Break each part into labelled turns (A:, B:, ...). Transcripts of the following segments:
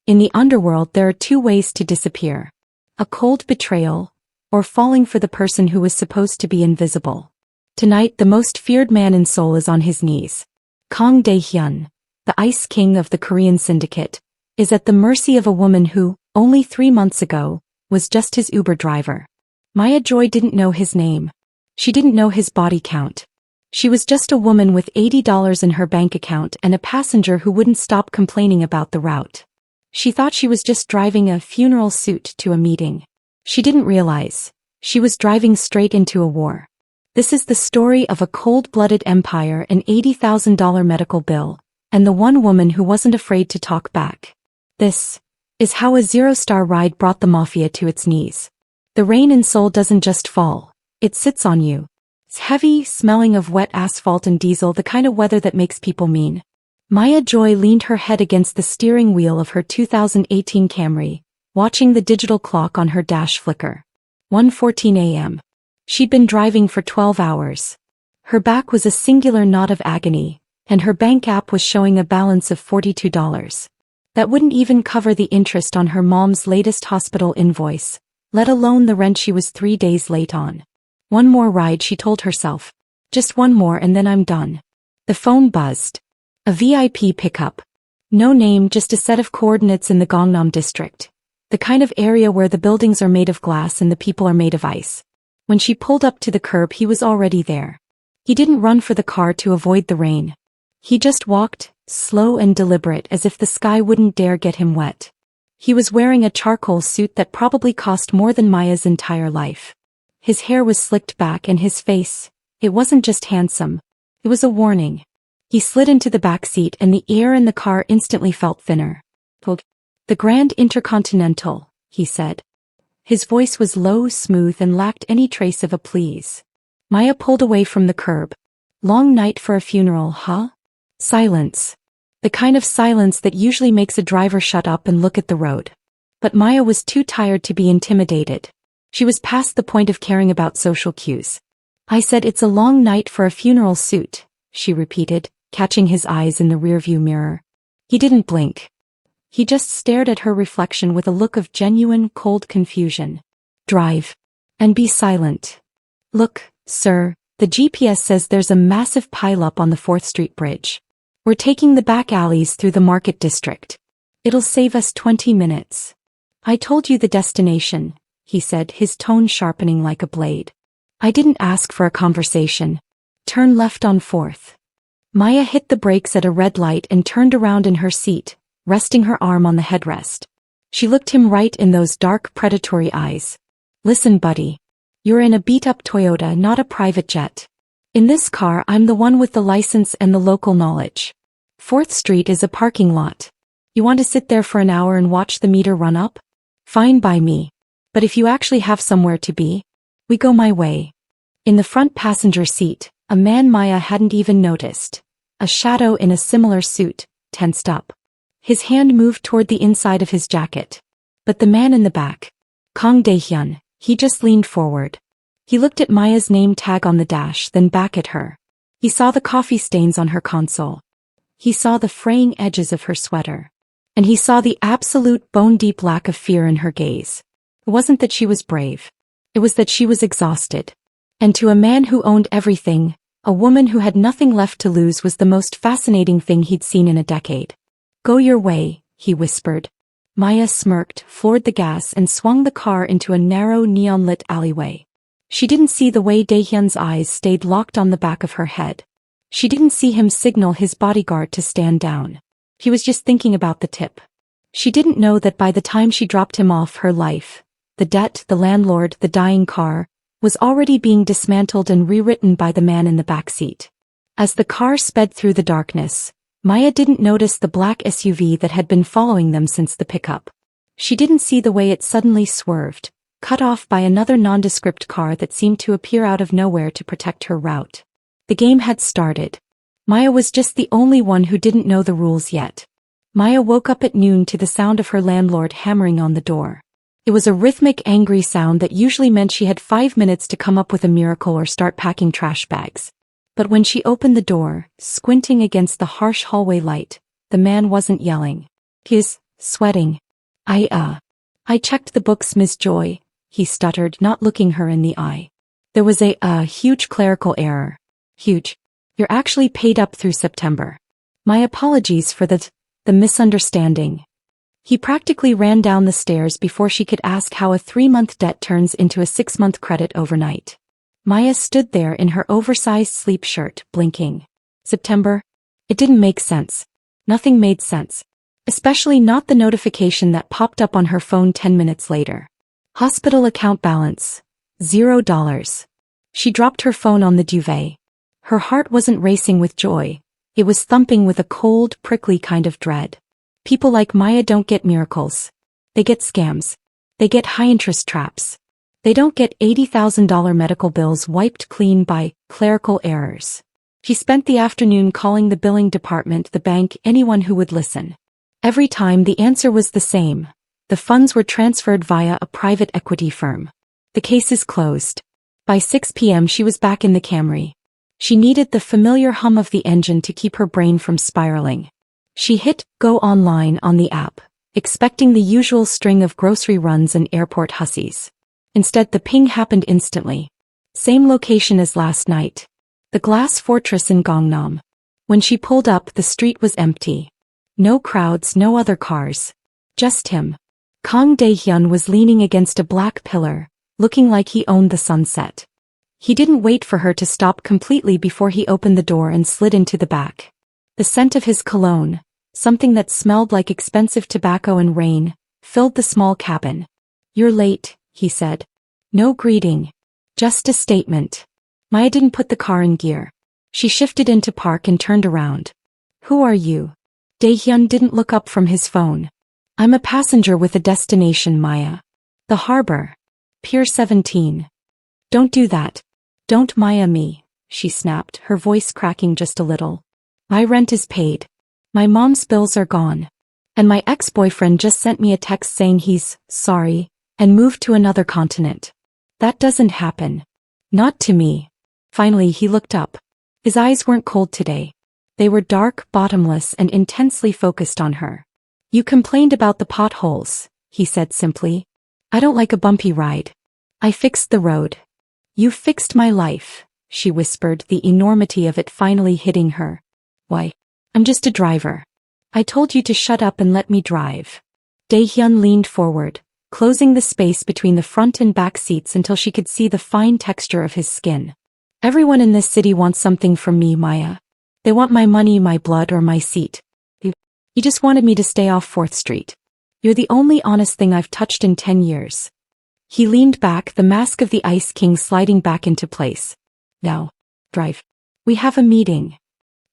A: In the underworld there are two ways to disappear. A cold betrayal, or falling for the person who was supposed to be invisible. Tonight the most feared man in Seoul is on his knees. Kang Dae-hyun, the Ice King of the Korean syndicate, is at the mercy of a woman who, only 3 months ago, was just his Uber driver. Maya Joy didn't know his name. She didn't know his body count. She was just a woman with $80 in her bank account and a passenger who wouldn't stop complaining about the route. She thought she was just driving a funeral suit to a meeting. She didn't realize she was driving straight into a war. This is the story of a cold-blooded empire, an $80,000 medical bill, and the one woman who wasn't afraid to talk back. This is how a zero-star ride brought the Mafia to its knees. The rain in Seoul doesn't just fall, it sits on you. It's heavy, smelling of wet asphalt and diesel, the kind of weather that makes people mean. Maya Joy leaned her head against the steering wheel of her 2018 Camry, watching the digital clock on her dash flicker. 1:14 a.m. She'd been driving for 12 hours. Her back was a singular knot of agony, and her bank app was showing a balance of $42. That wouldn't even cover the interest on her mom's latest hospital invoice, let alone the rent she was 3 days late on. One more ride, she told herself. Just one more and then I'm done. The phone buzzed. A VIP pickup. No name, just a set of coordinates in the Gangnam district. The kind of area where the buildings are made of glass and the people are made of ice. When she pulled up to the curb, he was already there. He didn't run for the car to avoid the rain. He just walked, slow and deliberate, as if the sky wouldn't dare get him wet. He was wearing a charcoal suit that probably cost more than Maya's entire life. His hair was slicked back and his face, it wasn't just handsome, it was a warning. He slid into the back seat and the air in the car instantly felt thinner. "The Grand Intercontinental," he said. His voice was low, smooth, and lacked any trace of a please. Maya pulled away from the curb. Long night for a funeral, huh? Silence. The kind of silence that usually makes a driver shut up and look at the road. But Maya was too tired to be intimidated. She was past the point of caring about social cues. "I said it's a long night for a funeral suit," she repeated, catching his eyes in the rearview mirror. He didn't blink. He just stared at her reflection with a look of genuine, cold confusion. "Drive. And be silent. Look, sir, the GPS says there's a massive pileup on the 4th Street Bridge. We're taking the back alleys through the Market District. It'll save us 20 minutes. I told you the destination," he said, his tone sharpening like a blade. "I didn't ask for a conversation. Turn left on 4th. Maya hit the brakes at a red light and turned around in her seat, resting her arm on the headrest. She looked him right in those dark, predatory eyes. "Listen, buddy. You're in a beat-up Toyota, not a private jet. In this car, I'm the one with the license and the local knowledge. 4th Street is a parking lot. You want to sit there for an hour and watch the meter run up? Fine by me. But if you actually have somewhere to be, we go my way." In the front passenger seat, a man Maya hadn't even noticed, a shadow in a similar suit, tensed up. His hand moved toward the inside of his jacket. But the man in the back, Kang Dae-hyun, he just leaned forward. He looked at Maya's name tag on the dash, then back at her. He saw the coffee stains on her console. He saw the fraying edges of her sweater. And he saw the absolute bone-deep lack of fear in her gaze. It wasn't that she was brave. It was that she was exhausted. And to a man who owned everything, a woman who had nothing left to lose was the most fascinating thing he'd seen in a decade. "Go your way," he whispered. Maya smirked, floored the gas and swung the car into a narrow neon-lit alleyway. She didn't see the way Dae-hyun's eyes stayed locked on the back of her head. She didn't see him signal his bodyguard to stand down. He was just thinking about the tip. She didn't know that by the time she dropped him off, her life, the debt, the landlord, the dying car, was already being dismantled and rewritten by the man in the back seat. As the car sped through the darkness, Maya didn't notice the black SUV that had been following them since the pickup. She didn't see the way it suddenly swerved, cut off by another nondescript car that seemed to appear out of nowhere to protect her route. The game had started. Maya was just the only one who didn't know the rules yet. Maya woke up at noon to the sound of her landlord hammering on the door. It was a rhythmic, angry sound that usually meant she had 5 minutes to come up with a miracle or start packing trash bags. But when she opened the door, squinting against the harsh hallway light, the man wasn't yelling. His sweating. I checked the books, Miss Joy, he stuttered, not looking her in the eye. There was a huge clerical error. Huge. You're actually paid up through September. My apologies for the misunderstanding. He practically ran down the stairs before she could ask how a 3-month debt turns into a 6-month credit overnight. Maya stood there in her oversized sleep shirt, blinking. September? It didn't make sense. Nothing made sense. Especially not the notification that popped up on her phone 10 minutes later. Hospital account balance. $0. She dropped her phone on the duvet. Her heart wasn't racing with joy. It was thumping with a cold, prickly kind of dread. People like Maya don't get miracles. They get scams. They get high-interest traps. They don't get $80,000 medical bills wiped clean by clerical errors. She spent the afternoon calling the billing department, the bank, anyone who would listen. Every time the answer was the same. The funds were transferred via a private equity firm. The case is closed. By 6 p.m. she was back in the Camry. She needed the familiar hum of the engine to keep her brain from spiraling. She hit go online on the app, expecting the usual string of grocery runs and airport hussies. Instead, the ping happened instantly. Same location as last night. The glass fortress in Gangnam. When she pulled up, the street was empty. No crowds, no other cars. Just him. Kang Dae-hyun was leaning against a black pillar, looking like he owned the sunset. He didn't wait for her to stop completely before he opened the door and slid into the back. The scent of his cologne, something that smelled like expensive tobacco and rain, filled the small cabin. "You're late," he said. No greeting. Just a statement. Maya didn't put the car in gear. She shifted into park and turned around. "Who are you?" Dae-hyun didn't look up from his phone. "I'm a passenger with a destination, Maya. The harbor. Pier 17. Don't do that. Don't Maya me," she snapped, her voice cracking just a little. "My rent is paid. My mom's bills are gone. And my ex-boyfriend just sent me a text saying he's sorry and moved to another continent. That doesn't happen. Not to me." Finally he looked up. His eyes weren't cold today. They were dark, bottomless, and intensely focused on her. "You complained about the potholes," he said simply. "I don't like a bumpy ride. I fixed the road." "You fixed my life," she whispered, the enormity of it finally hitting her. "Why? I'm just a driver. I told you to shut up and let me drive." Dae-hyun leaned forward, closing the space between the front and back seats until she could see the fine texture of his skin. "Everyone in this city wants something from me, Maya. They want my money, my blood, or my seat. You just wanted me to stay off 4th Street. You're the only honest thing I've touched in 10 years. He leaned back, the mask of the Ice King sliding back into place. "Now, drive. We have a meeting."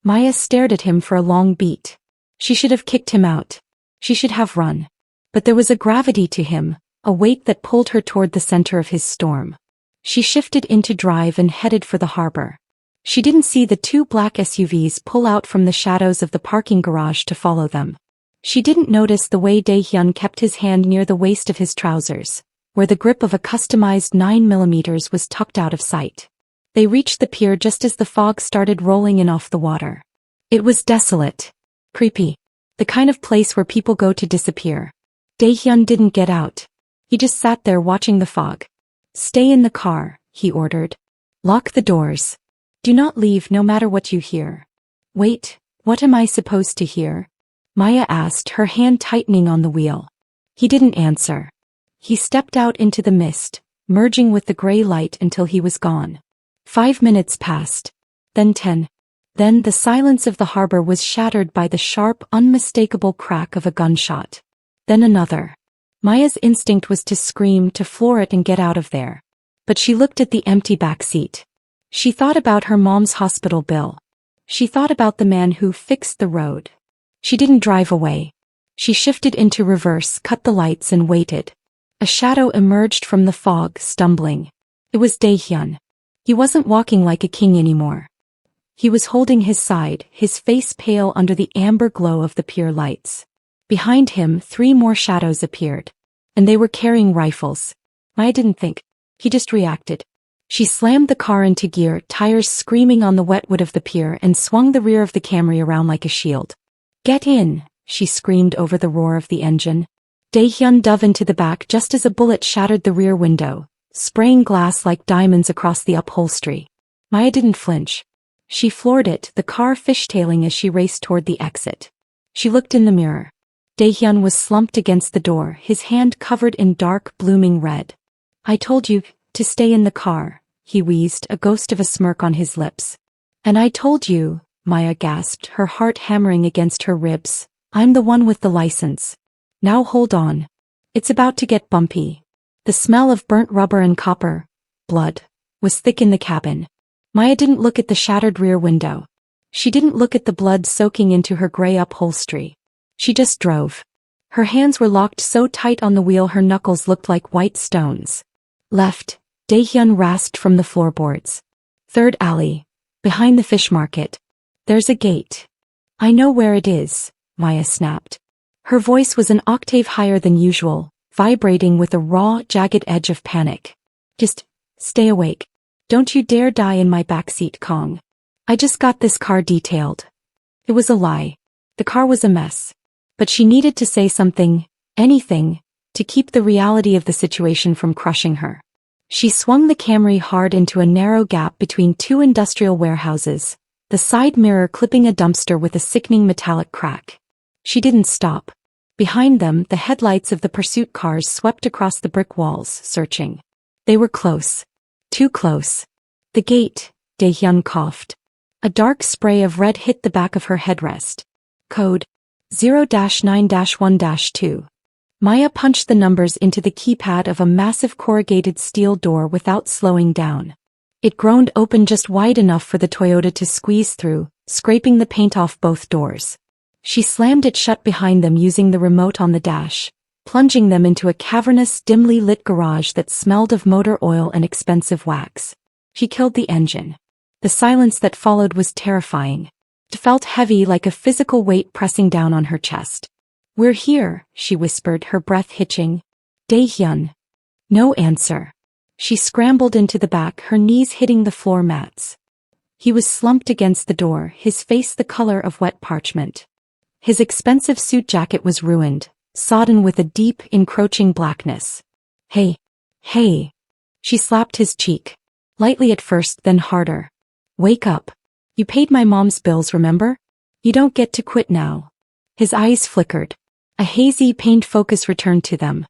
A: Maya stared at him for a long beat. She should have kicked him out. She should have run. But there was a gravity to him, a weight that pulled her toward the center of his storm. She shifted into drive and headed for the harbor. She didn't see the 2 black SUVs pull out from the shadows of the parking garage to follow them. She didn't notice the way Dae-hyun kept his hand near the waist of his trousers, where the grip of a customized 9mm was tucked out of sight. They reached the pier just as the fog started rolling in off the water. It was desolate. Creepy. The kind of place where people go to disappear. Dae-hyun didn't get out. He just sat there watching the fog. "Stay in the car," he ordered. "Lock the doors. Do not leave no matter what you hear." "Wait, what am I supposed to hear?" Maya asked, her hand tightening on the wheel. He didn't answer. He stepped out into the mist, merging with the gray light until he was gone. 5 minutes passed. Then 10. Then the silence of the harbor was shattered by the sharp, unmistakable crack of a gunshot. Then another. Maya's instinct was to scream, to floor it and get out of there. But she looked at the empty back seat. She thought about her mom's hospital bill. She thought about the man who fixed the road. She didn't drive away. She shifted into reverse, cut the lights and waited. A shadow emerged from the fog, stumbling. It was Dae-hyun. He wasn't walking like a king anymore. He was holding his side, his face pale under the amber glow of the pier lights. Behind him, 3 more shadows appeared. And they were carrying rifles. Maya didn't think. He just reacted. She slammed the car into gear, tires screaming on the wet wood of the pier, and swung the rear of the Camry around like a shield. "Get in," she screamed over the roar of the engine. Daehyun dove into the back just as a bullet shattered the rear window, spraying glass like diamonds across the upholstery. Maya didn't flinch. She floored it, the car fishtailing as she raced toward the exit. She looked in the mirror. Daehyun was slumped against the door, his hand covered in dark, blooming red. "I told you to stay in the car," he wheezed, a ghost of a smirk on his lips. "And I told you," Maya gasped, her heart hammering against her ribs. "I'm the one with the license. Now hold on. It's about to get bumpy." The smell of burnt rubber and copper, blood, was thick in the cabin. Maya didn't look at the shattered rear window. She didn't look at the blood soaking into her gray upholstery. She just drove. Her hands were locked so tight on the wheel her knuckles looked like white stones. "Left," Daehyun rasped from the floorboards. "Third alley. Behind the fish market. There's a gate." "I know where it is," Maya snapped. Her voice was an octave higher than usual, vibrating with a raw, jagged edge of panic. "Just stay awake. Don't you dare die in my backseat, Kong. I just got this car detailed." It was a lie. The car was a mess. But she needed to say something, anything, to keep the reality of the situation from crushing her. She swung the Camry hard into a narrow gap between two industrial warehouses, the side mirror clipping a dumpster with a sickening metallic crack. She didn't stop. Behind them, the headlights of the pursuit cars swept across the brick walls, searching. They were close. Too close. "The gate," Daehyun coughed. A dark spray of red hit the back of her headrest. "Code 0-9-1-2. Maya punched the numbers into the keypad of a massive corrugated steel door without slowing down. It groaned open just wide enough for the Toyota to squeeze through, scraping the paint off both doors. She slammed it shut behind them using the remote on the dash, plunging them into a cavernous, dimly lit garage that smelled of motor oil and expensive wax. She killed the engine. The silence that followed was terrifying. It felt heavy, like a physical weight pressing down on her chest. "We're here," she whispered, her breath hitching. "Daehyun." No answer. She scrambled into the back, her knees hitting the floor mats. He was slumped against the door, his face the color of wet parchment. His expensive suit jacket was ruined, sodden with a deep, encroaching blackness. Hey. She slapped his cheek. Lightly at first, then harder. "Wake up. You paid my mom's bills, remember? You don't get to quit now." His eyes flickered. A hazy, pained focus returned to them.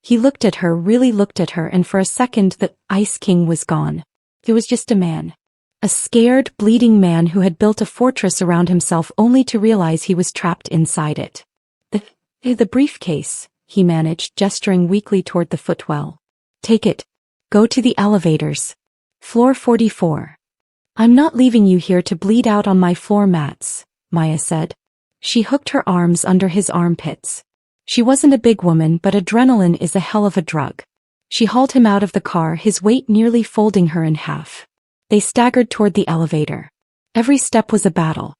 A: He looked at her, really looked at her, and for a second the Ice King was gone. It was just a man. A scared, bleeding man who had built a fortress around himself only to realize he was trapped inside it. The briefcase, he managed, gesturing weakly toward the footwell. "Take it. Go to the elevators. Floor 44. "I'm not leaving you here to bleed out on my floor mats," Maya said. She hooked her arms under his armpits. She wasn't a big woman, but adrenaline is a hell of a drug. She hauled him out of the car, his weight nearly folding her in half. They staggered toward the elevator. Every step was a battle.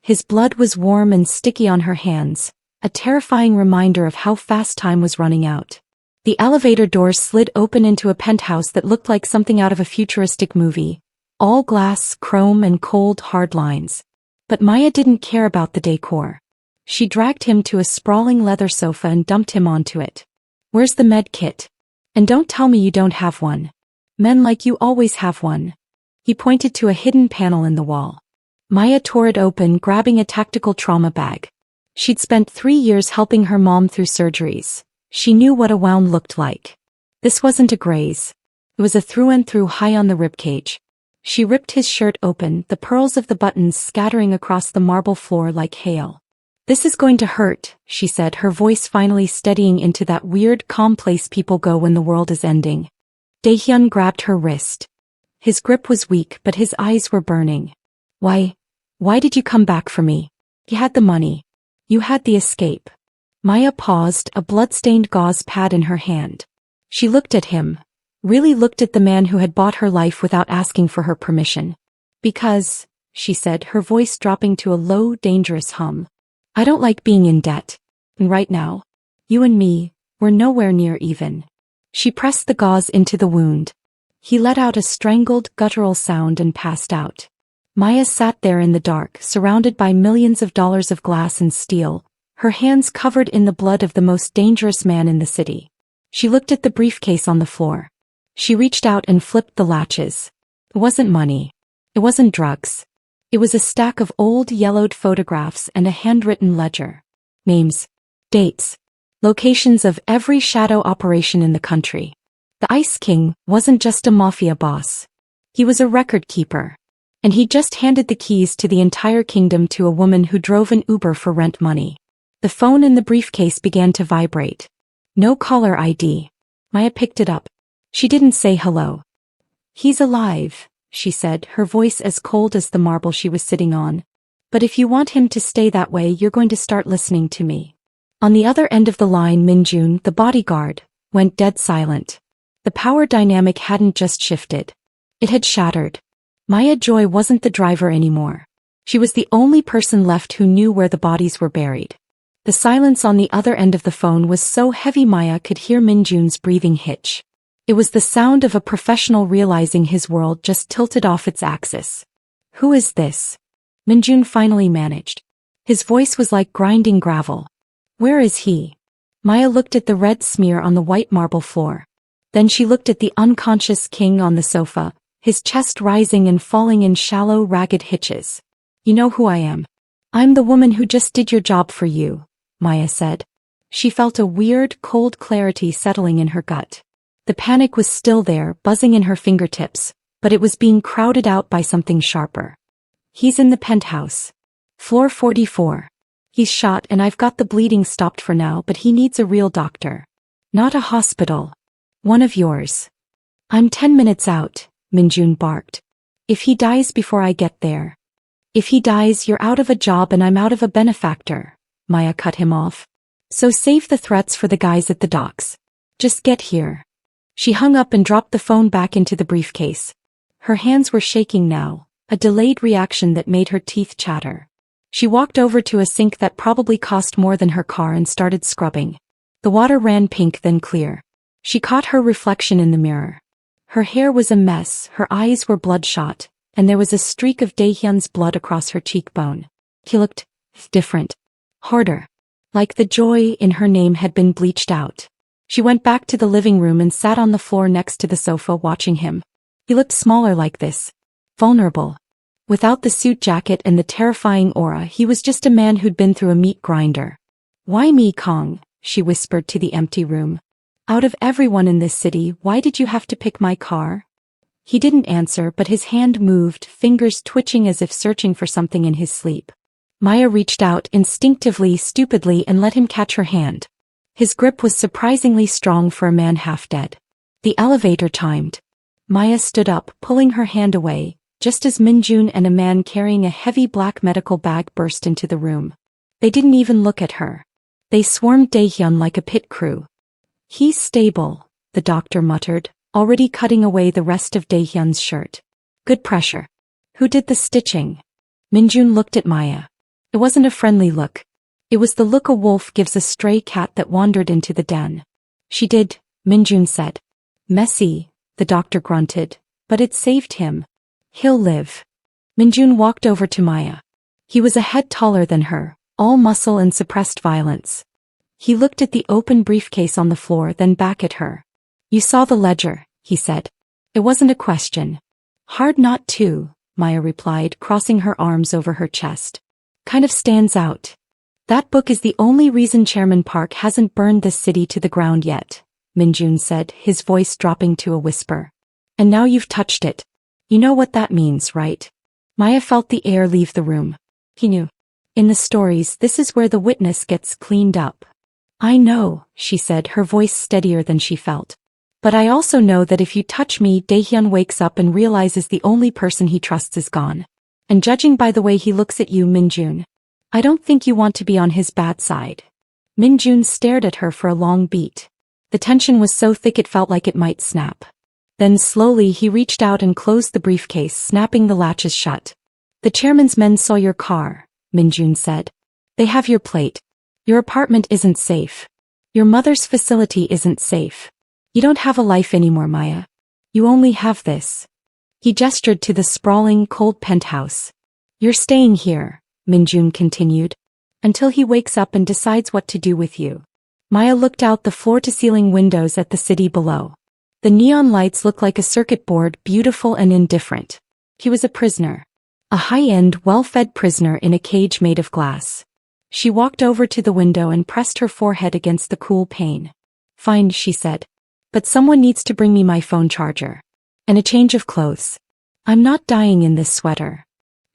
A: His blood was warm and sticky on her hands, a terrifying reminder of how fast time was running out. The elevator doors slid open into a penthouse that looked like something out of a futuristic movie. All glass, chrome, and cold, hard lines. But Maya didn't care about the decor. She dragged him to a sprawling leather sofa and dumped him onto it. "Where's the med kit? And don't tell me you don't have one. Men like you always have one." He pointed to a hidden panel in the wall. Maya tore it open, grabbing a tactical trauma bag. She'd spent 3 years helping her mom through surgeries. She knew what a wound looked like. This wasn't a graze. It was a through-and-through high on the ribcage. She ripped his shirt open, the pearls of the buttons scattering across the marble floor like hail. "This is going to hurt," she said, her voice finally steadying into that weird, calm place people go when the world is ending. Daehyun grabbed her wrist. His grip was weak, but his eyes were burning. Why did you come back for me? You had the money. You had the escape." Maya paused, a blood-stained gauze pad in her hand. She looked at him. Really looked at the man who had bought her life without asking for her permission. "Because," she said, her voice dropping to a low, dangerous hum, "I don't like being in debt. And right now, you and me, we're nowhere near even." She pressed the gauze into the wound. He let out a strangled, guttural sound and passed out. Maya sat there in the dark, surrounded by millions of dollars of glass and steel, her hands covered in the blood of the most dangerous man in the city. She looked at the briefcase on the floor. She reached out and flipped the latches. It wasn't money. It wasn't drugs. It was a stack of old yellowed photographs and a handwritten ledger. Names, dates, locations of every shadow operation in the country. The Ice King wasn't just a mafia boss. He was a record keeper. And he just handed the keys to the entire kingdom to a woman who drove an Uber for rent money. The phone in the briefcase began to vibrate. No caller ID. Maya picked it up. She didn't say hello. "He's alive," she said, her voice as cold as the marble she was sitting on. "But if you want him to stay that way, you're going to start listening to me." On the other end of the line, Minjun, the bodyguard, went dead silent. The power dynamic hadn't just shifted. It had shattered. Maya Joy wasn't the driver anymore. She was the only person left who knew where the bodies were buried. The silence on the other end of the phone was so heavy Maya could hear Minjun's breathing hitch. It was the sound of a professional realizing his world just tilted off its axis. "Who is this?" Minjun finally managed. His voice was like grinding gravel. "Where is he?" Maya looked at the red smear on the white marble floor. Then she looked at the unconscious king on the sofa, his chest rising and falling in shallow, ragged hitches. "You know who I am. I'm the woman who just did your job for you," Maya said. She felt a weird, cold clarity settling in her gut. The panic was still there, buzzing in her fingertips, but it was being crowded out by something sharper. "He's in the penthouse. Floor 44. He's shot and I've got the bleeding stopped for now, but he needs a real doctor. Not a hospital. One of yours." "I'm 10 minutes out," Minjun barked. "If he dies before I get there." "If he dies, you're out of a job and I'm out of a benefactor," Maya cut him off. "So save the threats for the guys at the docks. Just get here." She hung up and dropped the phone back into the briefcase. Her hands were shaking now, a delayed reaction that made her teeth chatter. She walked over to a sink that probably cost more than her car and started scrubbing. The water ran pink then clear. She caught her reflection in the mirror. Her hair was a mess, her eyes were bloodshot, and there was a streak of Daehyun's blood across her cheekbone. He looked different. Harder. Like the joy in her name had been bleached out. She went back to the living room and sat on the floor next to the sofa watching him. He looked smaller like this. Vulnerable. Without the suit jacket and the terrifying aura, he was just a man who'd been through a meat grinder. "Why me, Kong?" she whispered to the empty room. "Out of everyone in this city, why did you have to pick my car?" He didn't answer, but his hand moved, fingers twitching as if searching for something in his sleep. Maya reached out instinctively, stupidly, and let him catch her hand. His grip was surprisingly strong for a man half dead. The elevator chimed. Maya stood up, pulling her hand away, just as Minjun and a man carrying a heavy black medical bag burst into the room. They didn't even look at her. They swarmed Daehyun like a pit crew. "He's stable," the doctor muttered, already cutting away the rest of Daehyun's shirt. "Good pressure." "Who did the stitching?" Minjun looked at Maya. It wasn't a friendly look. It was the look a wolf gives a stray cat that wandered into the den. "She did," Minjun said. "Messy," the doctor grunted, "but it saved him. He'll live." Minjun walked over to Maya. He was a head taller than her, all muscle and suppressed violence. He looked at the open briefcase on the floor, then back at her. "You saw the ledger," he said. It wasn't a question. "Hard not to," Maya replied, crossing her arms over her chest. "Kind of stands out. That book is the only reason Chairman Park hasn't burned this city to the ground yet," Minjun said, his voice dropping to a whisper. "And now you've touched it. You know what that means, right?" Maya felt the air leave the room. He knew. In the stories, this is where the witness gets cleaned up. "I know," she said, her voice steadier than she felt. "But I also know that if you touch me, Daehyun wakes up and realizes the only person he trusts is gone. And judging by the way he looks at you, Minjun, I don't think you want to be on his bad side." Minjun stared at her for a long beat. The tension was so thick it felt like it might snap. Then slowly he reached out and closed the briefcase, snapping the latches shut. "The chairman's men saw your car," Minjun said. "They have your plate. Your apartment isn't safe. Your mother's facility isn't safe. You don't have a life anymore, Maya. You only have this." He gestured to the sprawling, cold penthouse. "You're staying here," Minjun continued. Until he wakes up and decides what to do with you. Maya looked out the floor-to-ceiling windows at the city below. The neon lights looked like a circuit board, beautiful and indifferent. He was a prisoner. A high-end, well-fed prisoner in a cage made of glass. She walked over to the window and pressed her forehead against the cool pane. Fine, she said. But someone needs to bring me my phone charger. And a change of clothes. I'm not dying in this sweater.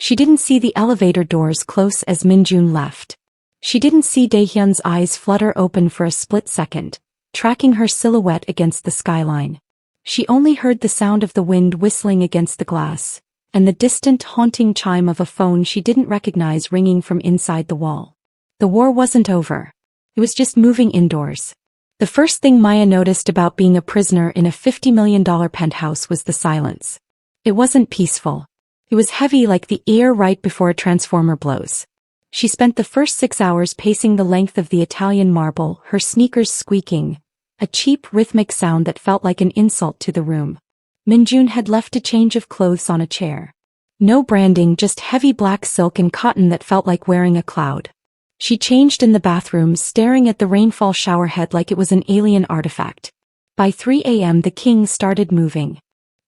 A: She didn't see the elevator doors close as Minjun left. She didn't see Daehyun's eyes flutter open for a split second, tracking her silhouette against the skyline. She only heard the sound of the wind whistling against the glass, and the distant haunting chime of a phone she didn't recognize ringing from inside the wall. The war wasn't over. It was just moving indoors. The first thing Maya noticed about being a prisoner in a $50 million penthouse was the silence. It wasn't peaceful. It was heavy like the air right before a transformer blows. She spent the first 6 hours pacing the length of the Italian marble, her sneakers squeaking, a cheap rhythmic sound that felt like an insult to the room. Minjun had left a change of clothes on a chair. No branding, just heavy black silk and cotton that felt like wearing a cloud. She changed in the bathroom, staring at the rainfall showerhead like it was an alien artifact. By 3 a.m. the king started moving.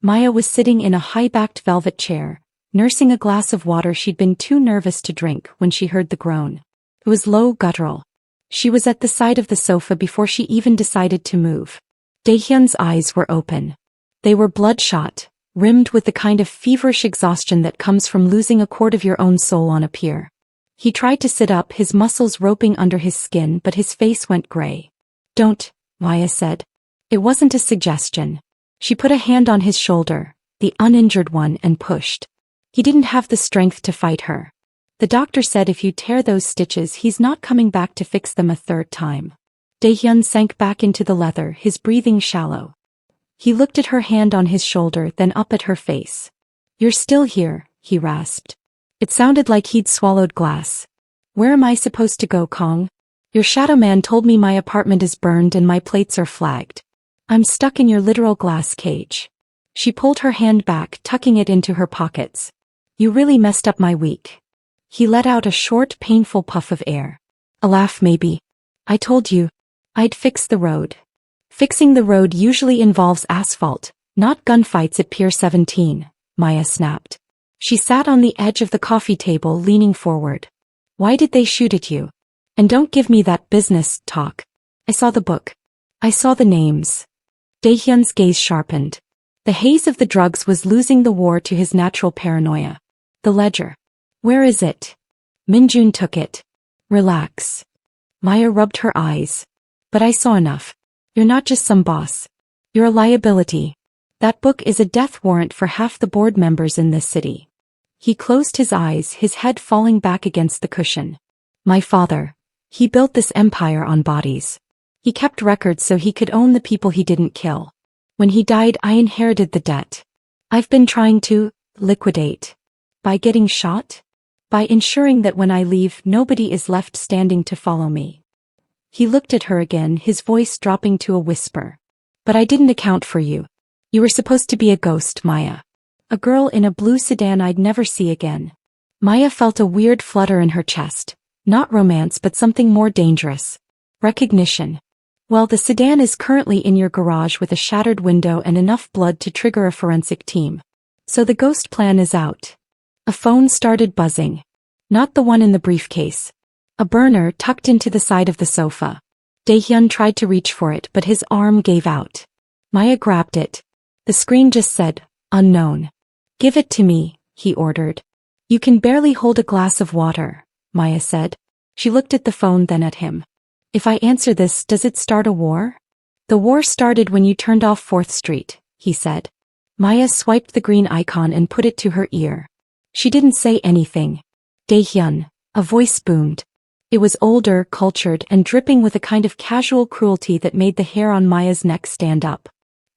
A: Maya was sitting in a high-backed velvet chair, nursing a glass of water she'd been too nervous to drink when she heard the groan. It was low, guttural. She was at the side of the sofa before she even decided to move. Daehyun's eyes were open. They were bloodshot, rimmed with the kind of feverish exhaustion that comes from losing a quart of your own soul on a pier. He tried to sit up, his muscles roping under his skin, but his face went gray. Don't, Maya said. It wasn't a suggestion. She put a hand on his shoulder, the uninjured one, and pushed. He didn't have the strength to fight her. The doctor said if you tear those stitches, he's not coming back to fix them a third time. Daehyun sank back into the leather, his breathing shallow. He looked at her hand on his shoulder, then up at her face. You're still here, he rasped. It sounded like he'd swallowed glass. Where am I supposed to go, Kong? Your shadow man told me my apartment is burned and my plates are flagged. I'm stuck in your literal glass cage. She pulled her hand back, tucking it into her pockets. You really messed up my week. He let out a short, painful puff of air. A laugh, maybe. I told you. I'd fix the road. Fixing the road usually involves asphalt, not gunfights at Pier 17, Maya snapped. She sat on the edge of the coffee table, leaning forward. Why did they shoot at you? And don't give me that business talk. I saw the book. I saw the names. Daehyun's gaze sharpened. The haze of the drugs was losing the war to his natural paranoia. The ledger. Where is it? Minjun took it. Relax. Maya rubbed her eyes. But I saw enough. You're not just some boss. You're a liability. That book is a death warrant for half the board members in this city. He closed his eyes, his head falling back against the cushion. My father. He built this empire on bodies. He kept records so he could own the people he didn't kill. When he died, I inherited the debt. I've been trying to liquidate. By getting shot? By ensuring that when I leave, nobody is left standing to follow me. He looked at her again, his voice dropping to a whisper. But I didn't account for you. You were supposed to be a ghost, Maya. A girl in a blue sedan I'd never see again. Maya felt a weird flutter in her chest. Not romance, but something more dangerous. Recognition. Well, the sedan is currently in your garage with a shattered window and enough blood to trigger a forensic team. So the ghost plan is out. A phone started buzzing. Not the one in the briefcase. A burner tucked into the side of the sofa. Daehyun tried to reach for it, but his arm gave out. Maya grabbed it. The screen just said, unknown. Give it to me, he ordered. You can barely hold a glass of water, Maya said. She looked at the phone, then at him. If I answer this, does it start a war? The war started when you turned off 4th Street, he said. Maya swiped the green icon and put it to her ear. She didn't say anything. Daehyun, a voice boomed. It was older, cultured, and dripping with a kind of casual cruelty that made the hair on Maya's neck stand up.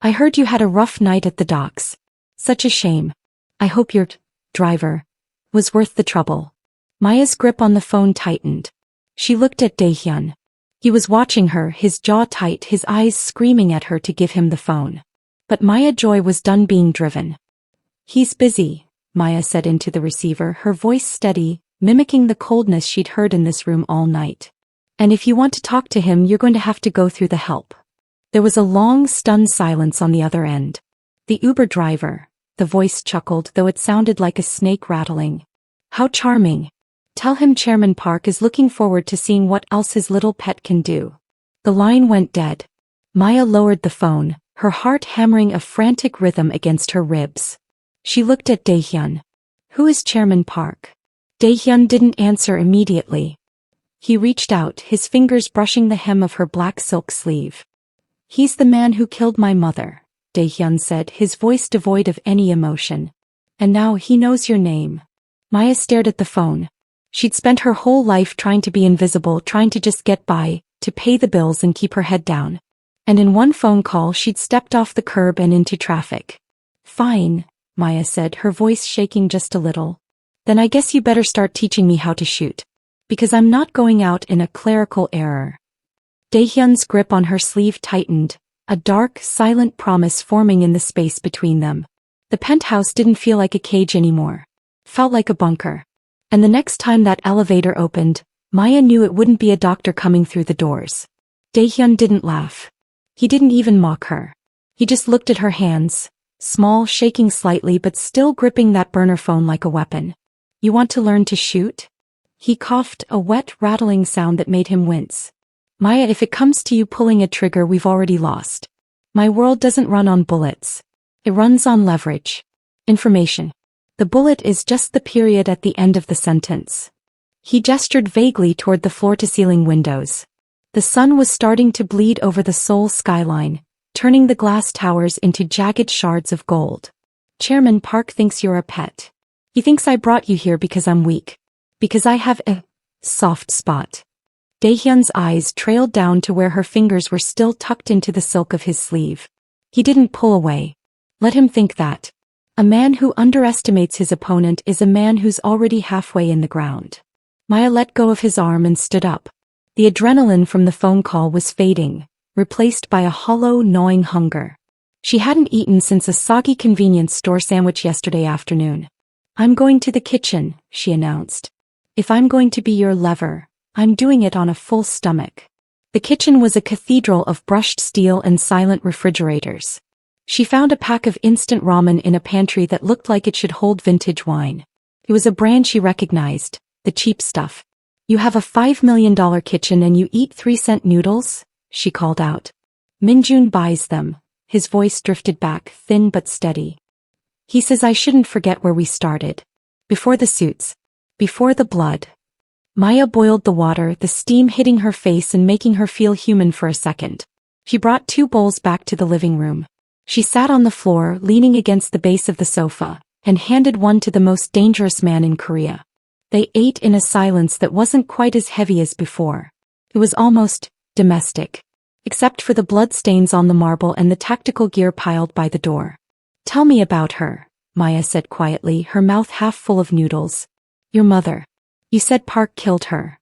A: I heard you had a rough night at the docks. Such a shame. I hope your driver was worth the trouble. Maya's grip on the phone tightened. She looked at Daehyun. He was watching her, his jaw tight, his eyes screaming at her to give him the phone. But Maya Joy was done being driven. He's busy, Maya said into the receiver, her voice steady, mimicking the coldness she'd heard in this room all night. And if you want to talk to him, you're going to have to go through the help. There was a long, stunned silence on the other end. The Uber driver, the voice chuckled, though it sounded like a snake rattling. How charming. Tell him Chairman Park is looking forward to seeing what else his little pet can do. The line went dead. Maya lowered the phone, her heart hammering a frantic rhythm against her ribs. She looked at Daehyun. Who is Chairman Park? Daehyun didn't answer immediately. He reached out, his fingers brushing the hem of her black silk sleeve. He's the man who killed my mother, Daehyun said, his voice devoid of any emotion. And now he knows your name. Maya stared at the phone. She'd spent her whole life trying to be invisible, trying to just get by, to pay the bills and keep her head down. And in one phone call she'd stepped off the curb and into traffic. Fine, Maya said, her voice shaking just a little. Then I guess you better start teaching me how to shoot. Because I'm not going out in a clerical error. Daehyun's grip on her sleeve tightened, a dark, silent promise forming in the space between them. The penthouse didn't feel like a cage anymore. Felt like a bunker. And the next time that elevator opened, Maya knew it wouldn't be a doctor coming through the doors. Daehyun didn't laugh. He didn't even mock her. He just looked at her hands, small, shaking slightly but still gripping that burner phone like a weapon. You want to learn to shoot? He coughed, a wet, rattling sound that made him wince. Maya, if it comes to you pulling a trigger, we've already lost. My world doesn't run on bullets. It runs on leverage. Information. The bullet is just the period at the end of the sentence. He gestured vaguely toward the floor-to-ceiling windows. The sun was starting to bleed over the Seoul skyline, turning the glass towers into jagged shards of gold. Chairman Park thinks you're a pet. He thinks I brought you here because I'm weak. Because I have a soft spot. Daehyun's eyes trailed down to where her fingers were still tucked into the silk of his sleeve. He didn't pull away. Let him think that. A man who underestimates his opponent is a man who's already halfway in the ground. Maya let go of his arm and stood up. The adrenaline from the phone call was fading, replaced by a hollow, gnawing hunger. She hadn't eaten since a soggy convenience store sandwich yesterday afternoon. I'm going to the kitchen, she announced. If I'm going to be your lever, I'm doing it on a full stomach. The kitchen was a cathedral of brushed steel and silent refrigerators. She found a pack of instant ramen in a pantry that looked like it should hold vintage wine. It was a brand she recognized, the cheap stuff. You have a $5 million kitchen and you eat 3-cent noodles? She called out. Minjun buys them. His voice drifted back, thin but steady. He says I shouldn't forget where we started. Before the suits. Before the blood. Maya boiled the water, the steam hitting her face and making her feel human for a second. She brought 2 bowls back to the living room. She sat on the floor, leaning against the base of the sofa, and handed one to the most dangerous man in Korea. They ate in a silence that wasn't quite as heavy as before. It was almost domestic. Except for the bloodstains on the marble and the tactical gear piled by the door. Tell me about her, Maya said quietly, her mouth half full of noodles. Your mother. You said Park killed her.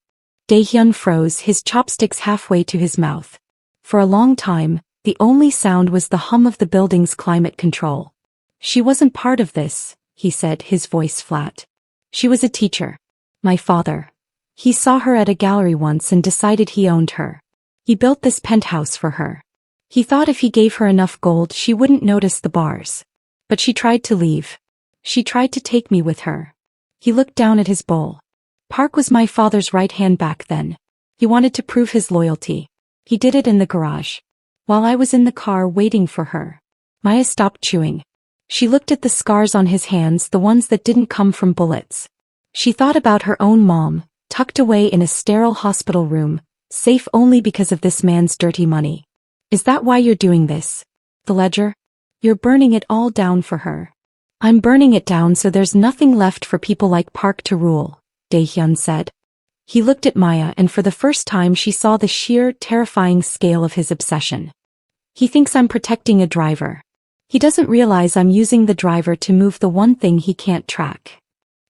A: Daehyun froze, his chopsticks halfway to his mouth. For a long time, the only sound was the hum of the building's climate control. She wasn't part of this, he said, his voice flat. She was a teacher. My father. He saw her at a gallery once and decided he owned her. He built this penthouse for her. He thought if he gave her enough gold she wouldn't notice the bars. But she tried to leave. She tried to take me with her. He looked down at his bowl. Park was my father's right hand back then. He wanted to prove his loyalty. He did it in the garage. While I was in the car waiting for her. Maya stopped chewing. She looked at the scars on his hands, the ones that didn't come from bullets. She thought about her own mom, tucked away in a sterile hospital room, safe only because of this man's dirty money. Is that why you're doing this? The ledger? You're burning it all down for her. I'm burning it down so there's nothing left for people like Park to rule, Daehyun said. He looked at Maya and for the first time she saw the sheer, terrifying scale of his obsession. He thinks I'm protecting a driver. He doesn't realize I'm using the driver to move the one thing he can't track.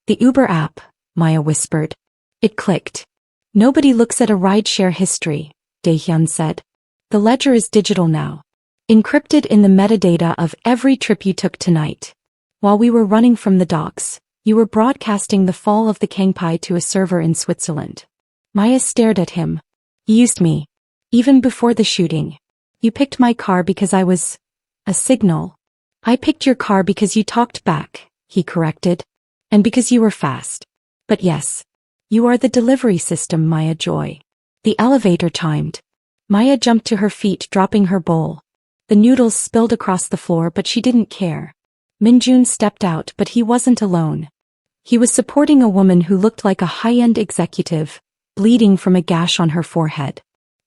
A: The Uber app, Maya whispered. It clicked. Nobody looks at a rideshare history, Daehyun said. The ledger is digital now. Encrypted in the metadata of every trip you took tonight. While we were running from the docks, You were broadcasting the fall of the Kangpai to a server in Switzerland. Maya stared at him. You used me. Even before the shooting. You picked my car because I was a signal. I picked your car because you talked back, he corrected. And because you were fast. But yes. You are the delivery system, Maya Joy. The elevator chimed. Maya jumped to her feet, dropping her bowl. The noodles spilled across the floor, but she didn't care. Minjun stepped out, but he wasn't alone. He was supporting a woman who looked like a high-end executive, bleeding from a gash on her forehead.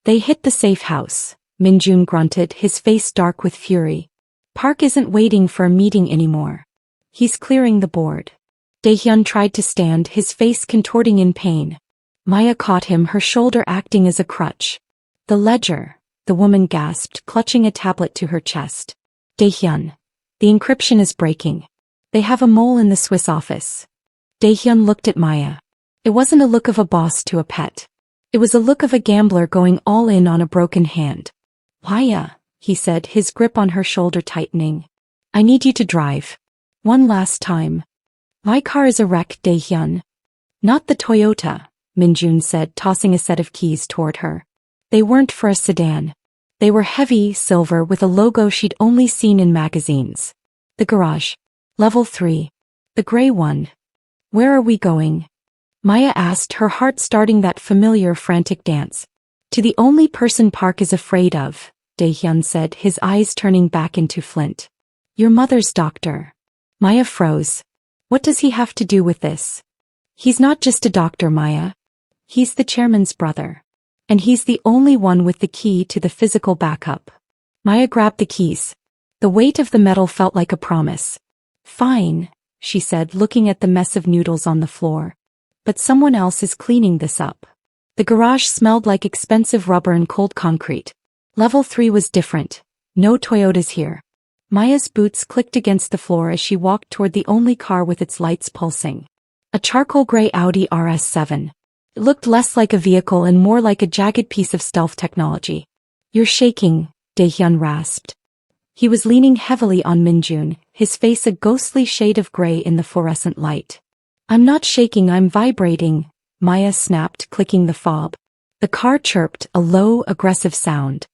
A: They hit the safe house, Minjun grunted, his face dark with fury. Park isn't waiting for a meeting anymore. He's clearing the board. Daehyun tried to stand, his face contorting in pain. Maya caught him, her shoulder acting as a crutch. The ledger, the woman gasped, clutching a tablet to her chest. Daehyun. The encryption is breaking. They have a mole in the Swiss office. Daehyun looked at Maya. It wasn't a look of a boss to a pet. It was a look of a gambler going all in on a broken hand. Maya, he said, his grip on her shoulder tightening. I need you to drive. One last time. My car is a wreck, Daehyun. Not the Toyota, Minjun said, tossing a set of keys toward her. They weren't for a sedan. They were heavy, silver, with a logo she'd only seen in magazines. The garage. Level 3. The gray one. Where are we going? Maya asked, her heart starting that familiar frantic dance. To the only person Park is afraid of, Daehyun said, his eyes turning back into flint. Your mother's doctor. Maya froze. What does he have to do with this? He's not just a doctor, Maya. He's the chairman's brother. And he's the only one with the key to the physical backup. Maya grabbed the keys. The weight of the metal felt like a promise. Fine, she said, looking at the mess of noodles on the floor. But someone else is cleaning this up. The garage smelled like expensive rubber and cold concrete. Level 3 was different. No Toyotas here. Maya's boots clicked against the floor as she walked toward the only car with its lights pulsing. A charcoal gray Audi RS7. It looked less like a vehicle and more like a jagged piece of stealth technology. You're shaking, Daehyun rasped. He was leaning heavily on Minjun, his face a ghostly shade of gray in the fluorescent light. I'm not shaking, I'm vibrating, Maya snapped, clicking the fob. The car chirped, a low, aggressive sound.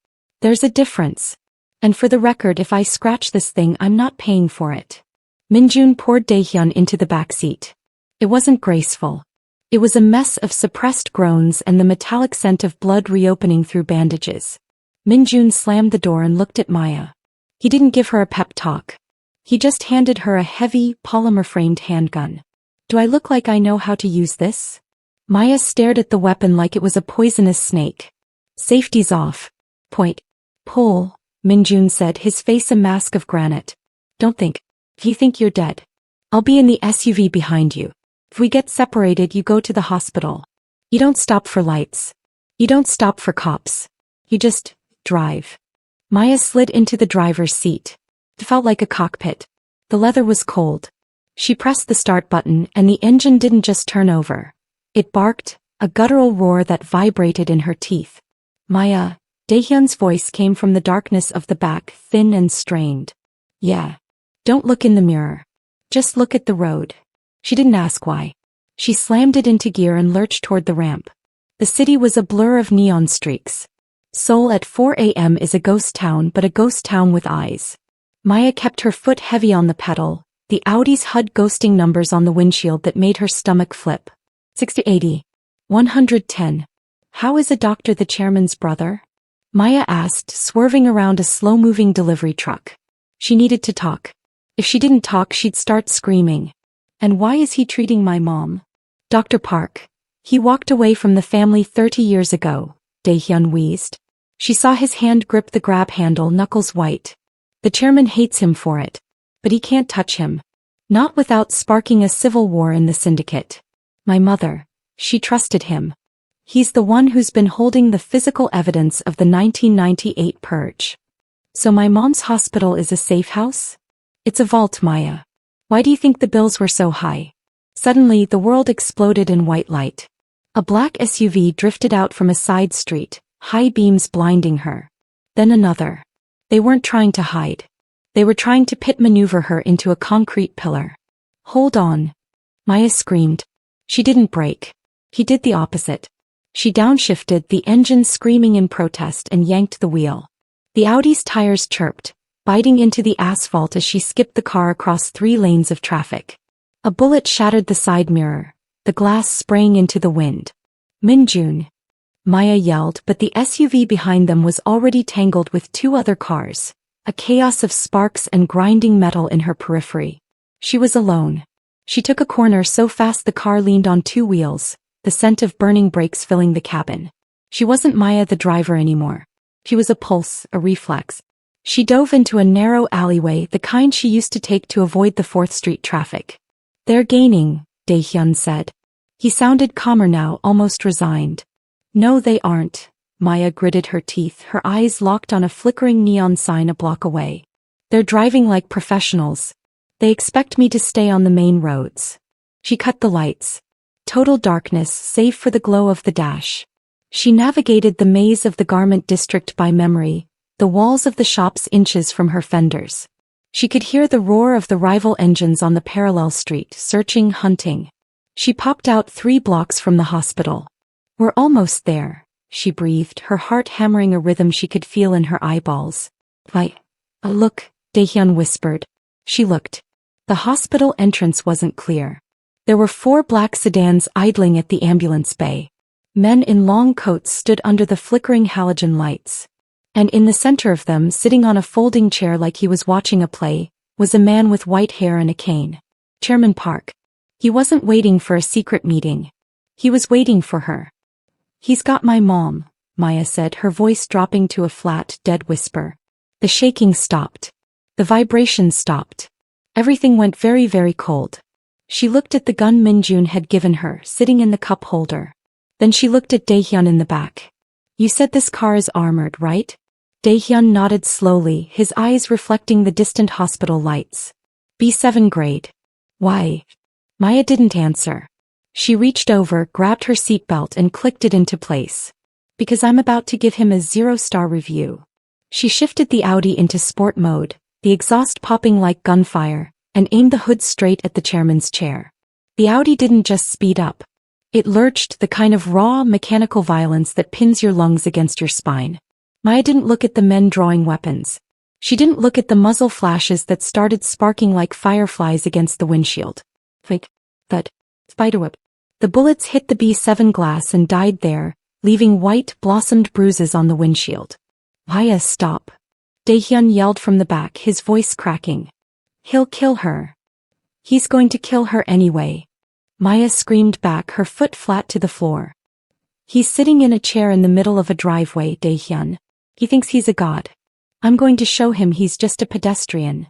A: There's a difference. And for the record, if I scratch this thing, I'm not paying for it. Minjun poured Daehyun into the back seat. It wasn't graceful. It was a mess of suppressed groans and the metallic scent of blood reopening through bandages. Minjun slammed the door and looked at Maya. He didn't give her a pep talk. He just handed her a heavy, polymer-framed handgun. Do I look like I know how to use this? Maya stared at the weapon like it was a poisonous snake. Safety's off. Point. Pull. Minjun said, his face a mask of granite. Don't think. If you think you're dead. I'll be in the SUV behind you. If we get separated, you go to the hospital. You don't stop for lights. You don't stop for cops. You just drive. Maya slid into the driver's seat. It felt like a cockpit. The leather was cold. She pressed the start button and the engine didn't just turn over. It barked, a guttural roar that vibrated in her teeth. Maya, Daehyun's voice came from the darkness of the back, thin and strained. Yeah. Don't look in the mirror. Just look at the road. She didn't ask why. She slammed it into gear and lurched toward the ramp. The city was a blur of neon streaks. Seoul at 4 a.m. is a ghost town, but a ghost town with eyes. Maya kept her foot heavy on the pedal, the Audi's HUD ghosting numbers on the windshield that made her stomach flip. 60, 80. 110. How is a doctor the chairman's brother? Maya asked, swerving around a slow-moving delivery truck. She needed to talk. If she didn't talk, she'd start screaming. And why is he treating my mom? Dr. Park. He walked away from the family 30 years ago, Daehyun wheezed. She saw his hand grip the grab handle, knuckles white. The chairman hates him for it. But he can't touch him. Not without sparking a civil war in the syndicate. My mother. She trusted him. He's the one who's been holding the physical evidence of the 1998 purge. So my mom's hospital is a safe house? It's a vault, Maya. Why do you think the bills were so high? Suddenly, the world exploded in white light. A black SUV drifted out from a side street, high beams blinding her. Then another. They weren't trying to hide. They were trying to pit maneuver her into a concrete pillar. Hold on. Maya screamed. She didn't brake. He did the opposite. She downshifted, the engine screaming in protest, and yanked the wheel. The Audi's tires chirped, biting into the asphalt as she skipped the car across 3 lanes of traffic. A bullet shattered the side mirror, the glass spraying into the wind. Minjun! Maya yelled, but the SUV behind them was already tangled with 2 other cars, a chaos of sparks and grinding metal in her periphery. She was alone. She took a corner so fast the car leaned on 2 wheels, the scent of burning brakes filling the cabin. She wasn't Maya the driver anymore. She was a pulse, a reflex. She dove into a narrow alleyway, the kind she used to take to avoid the 4th Street traffic. "They're gaining," Dae-hyun said. He sounded calmer now, almost resigned. "No, they aren't." Maya gritted her teeth, her eyes locked on a flickering neon sign a block away. "They're driving like professionals. They expect me to stay on the main roads." She cut the lights. Total darkness, save for the glow of the dash. She navigated the maze of the garment district by memory, the walls of the shops inches from her fenders. She could hear the roar of the rival engines on the parallel street, searching, hunting. She popped out 3 blocks from the hospital. "We're almost there," she breathed, her heart hammering a rhythm she could feel in her eyeballs. Look," Dae-hyun whispered. She looked. The hospital entrance wasn't clear. There were 4 black sedans idling at the ambulance bay. Men in long coats stood under the flickering halogen lights. And in the center of them, sitting on a folding chair like he was watching a play, was a man with white hair and a cane. Chairman Park. He wasn't waiting for a secret meeting. He was waiting for her. "He's got my mom," Maya said, her voice dropping to a flat, dead whisper. The shaking stopped. The vibrations stopped. Everything went very, very cold. She looked at the gun Minjun had given her, sitting in the cup holder. Then she looked at Dae-hyun in the back. "You said this car is armored, right?" Dae-hyun nodded slowly, his eyes reflecting the distant hospital lights. "B7 grade." "Why?" Maya didn't answer. She reached over, grabbed her seatbelt and clicked it into place. "Because I'm about to give him a 0-star review." She shifted the Audi into sport mode, the exhaust popping like gunfire, and aimed the hood straight at the chairman's chair. The Audi didn't just speed up. It lurched, the kind of raw, mechanical violence that pins your lungs against your spine. Maya didn't look at the men drawing weapons. She didn't look at the muzzle flashes that started sparking like fireflies against the windshield. Thud. Spiderweb. The bullets hit the B7 glass and died there, leaving white, blossomed bruises on the windshield. "Maya, stop." Dae-hyun yelled from the back, his voice cracking. "He'll kill her. He's going to kill her anyway." Maya screamed back, her foot flat to the floor. "He's sitting in a chair in the middle of a driveway, Dae-hyun. He thinks he's a god. I'm going to show him he's just a pedestrian."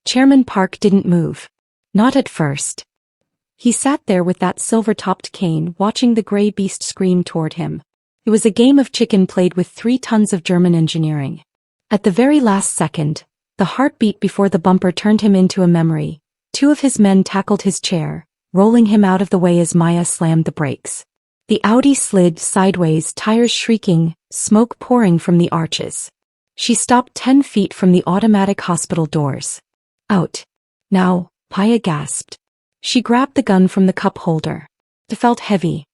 A: Chairman Park didn't move. Not at first. He sat there with that silver-topped cane, watching the gray beast scream toward him. It was a game of chicken played with 3 tons of German engineering. At the very last second, the heartbeat before the bumper turned him into a memory. 2 of his men tackled his chair, rolling him out of the way as Maya slammed the brakes. The Audi slid sideways, tires shrieking, smoke pouring from the arches. She stopped 10 feet from the automatic hospital doors. "Out. Now," Maya gasped. She grabbed the gun from the cup holder. It felt heavy.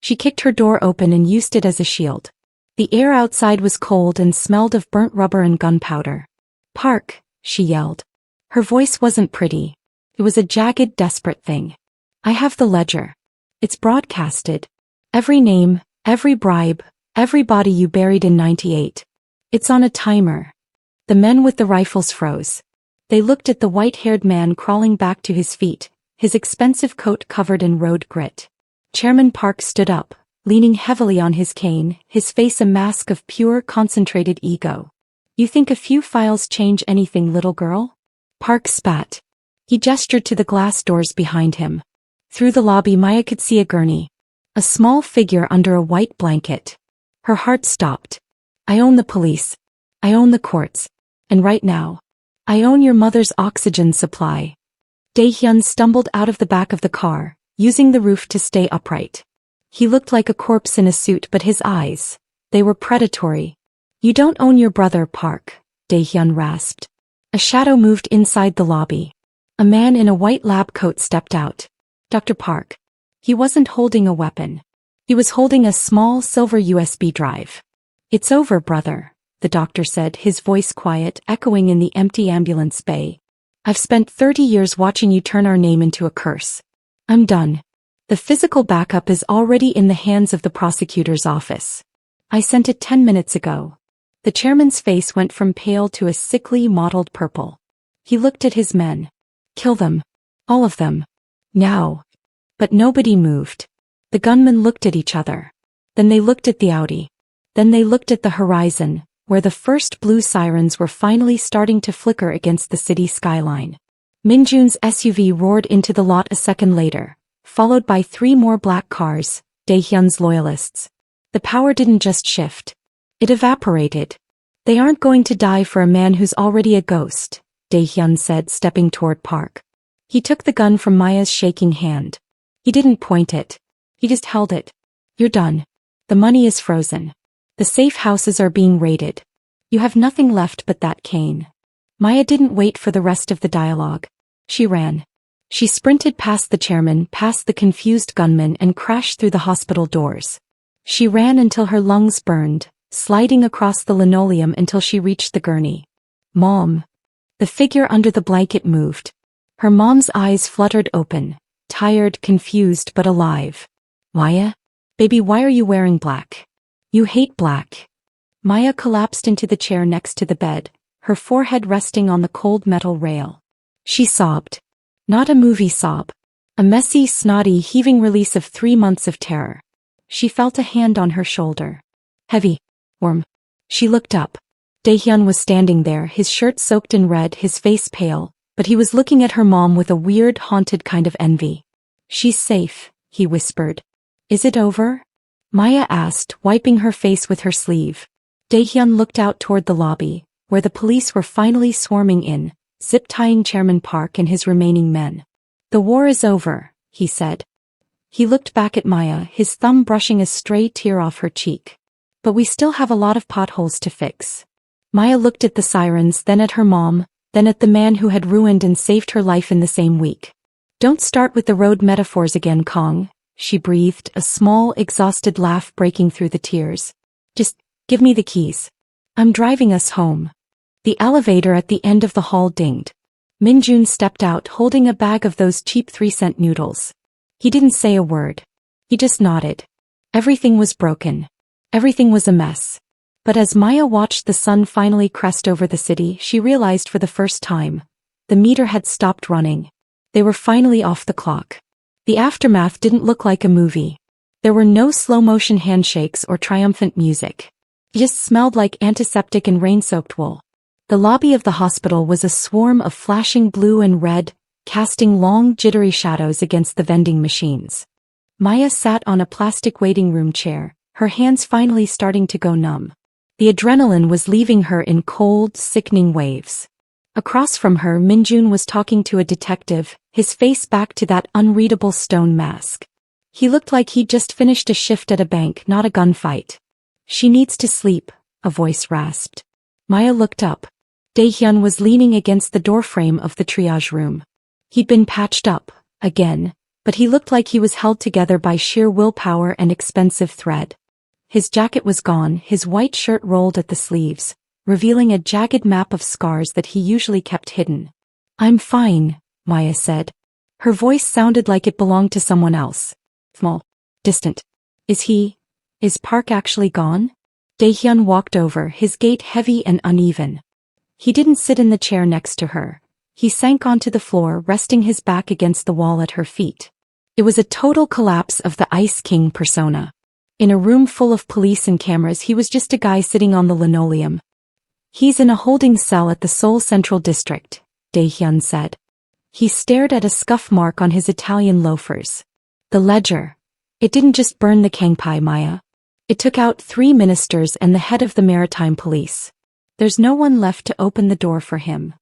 A: She kicked her door open and used it as a shield. The air outside was cold and smelled of burnt rubber and gunpowder. "Park," she yelled. Her voice wasn't pretty. It was a jagged, desperate thing. "I have the ledger. It's broadcasted. Every name, every bribe, every body you buried in '98. It's on a timer." The men with the rifles froze. They looked at the white-haired man crawling back to his feet, his expensive coat covered in road grit. Chairman Park stood up, leaning heavily on his cane, his face a mask of pure, concentrated ego. "You think a few files change anything, little girl?" Park spat. He gestured to the glass doors behind him. Through the lobby Maya could see a gurney. A small figure under a white blanket. Her heart stopped. "I own the police. I own the courts. And right now, I own your mother's oxygen supply." Dae-hyun stumbled out of the back of the car, using the roof to stay upright. He looked like a corpse in a suit, but his eyes, they were predatory. "You don't own your brother, Park," Dae-hyun rasped. A shadow moved inside the lobby. A man in a white lab coat stepped out. Dr. Park. He wasn't holding a weapon. He was holding a small silver USB drive. It's over, brother, the doctor said, his voice quiet, echoing in the empty ambulance bay. I've spent 30 years watching you turn our name into a curse. I'm done. The physical backup is already in the hands of the prosecutor's office. I sent it 10 minutes ago. The chairman's face went from pale to a sickly mottled purple. He looked at his men. Kill them. All of them. Now. But nobody moved. The gunmen looked at each other. Then they looked at the Audi. Then they looked at the horizon, where the first blue sirens were finally starting to flicker against the city skyline. Minjun's SUV roared into the lot a second later, followed by 3 more black cars, Daehyun's loyalists. The power didn't just shift. It evaporated. They aren't going to die for a man who's already a ghost, Daehyun said, stepping toward Park. He took the gun from Maya's shaking hand. He didn't point it. He just held it. You're done. The money is frozen. The safe houses are being raided. You have nothing left but that cane. Maya didn't wait for the rest of the dialogue. She ran. She sprinted past the chairman, past the confused gunman, and crashed through the hospital doors. She ran until her lungs burned, sliding across the linoleum until she reached the gurney. Mom. The figure under the blanket moved. Her mom's eyes fluttered open, tired, confused, but alive. Maya? Baby, why are you wearing black? You hate black. Maya collapsed into the chair next to the bed, her forehead resting on the cold metal rail. She sobbed. Not a movie sob. A messy, snotty, heaving release of 3 months of terror. She felt a hand on her shoulder. Heavy. Warm. She looked up. Daehyun was standing there, his shirt soaked in red, his face pale, but he was looking at her mom with a weird, haunted kind of envy. She's safe, he whispered. Is it over? Maya asked, wiping her face with her sleeve. Daehyun looked out toward the lobby, where the police were finally swarming in, zip-tying Chairman Park and his remaining men. The war is over, he said. He looked back at Maya, his thumb brushing a stray tear off her cheek. But we still have a lot of potholes to fix. Maya looked at the sirens, then at her mom, then at the man who had ruined and saved her life in the same week. Don't start with the road metaphors again, Kong, she breathed, a small, exhausted laugh breaking through the tears. Just give me the keys. I'm driving us home. The elevator at the end of the hall dinged. Minjun stepped out holding a bag of those cheap 3-cent noodles. He didn't say a word. He just nodded. Everything was broken. Everything was a mess. But as Maya watched the sun finally crest over the city, she realized for the first time. The meter had stopped running. They were finally off the clock. The aftermath didn't look like a movie. There were no slow-motion handshakes or triumphant music. It just smelled like antiseptic and rain-soaked wool. The lobby of the hospital was a swarm of flashing blue and red, casting long, jittery shadows against the vending machines. Maya sat on a plastic waiting room chair, her hands finally starting to go numb. The adrenaline was leaving her in cold, sickening waves. Across from her, Minjun was talking to a detective, his face back to that unreadable stone mask. He looked like he'd just finished a shift at a bank, not a gunfight. She needs to sleep, a voice rasped. Maya looked up. Daehyun was leaning against the doorframe of the triage room. He'd been patched up, again, but he looked like he was held together by sheer willpower and expensive thread. His jacket was gone, his white shirt rolled at the sleeves, revealing a jagged map of scars that he usually kept hidden. I'm fine, Maya said. Her voice sounded like it belonged to someone else. Small. Distant. Is Park actually gone? Daehyun walked over, his gait heavy and uneven. He didn't sit in the chair next to her. He sank onto the floor, resting his back against the wall at her feet. It was a total collapse of the Ice King persona. In a room full of police and cameras, he was just a guy sitting on the linoleum. He's in a holding cell at the Seoul Central District, Daehyun said. He stared at a scuff mark on his Italian loafers. The ledger. It didn't just burn the Kangpai, Maya. It took out 3 ministers and the head of the maritime police. There's no one left to open the door for him.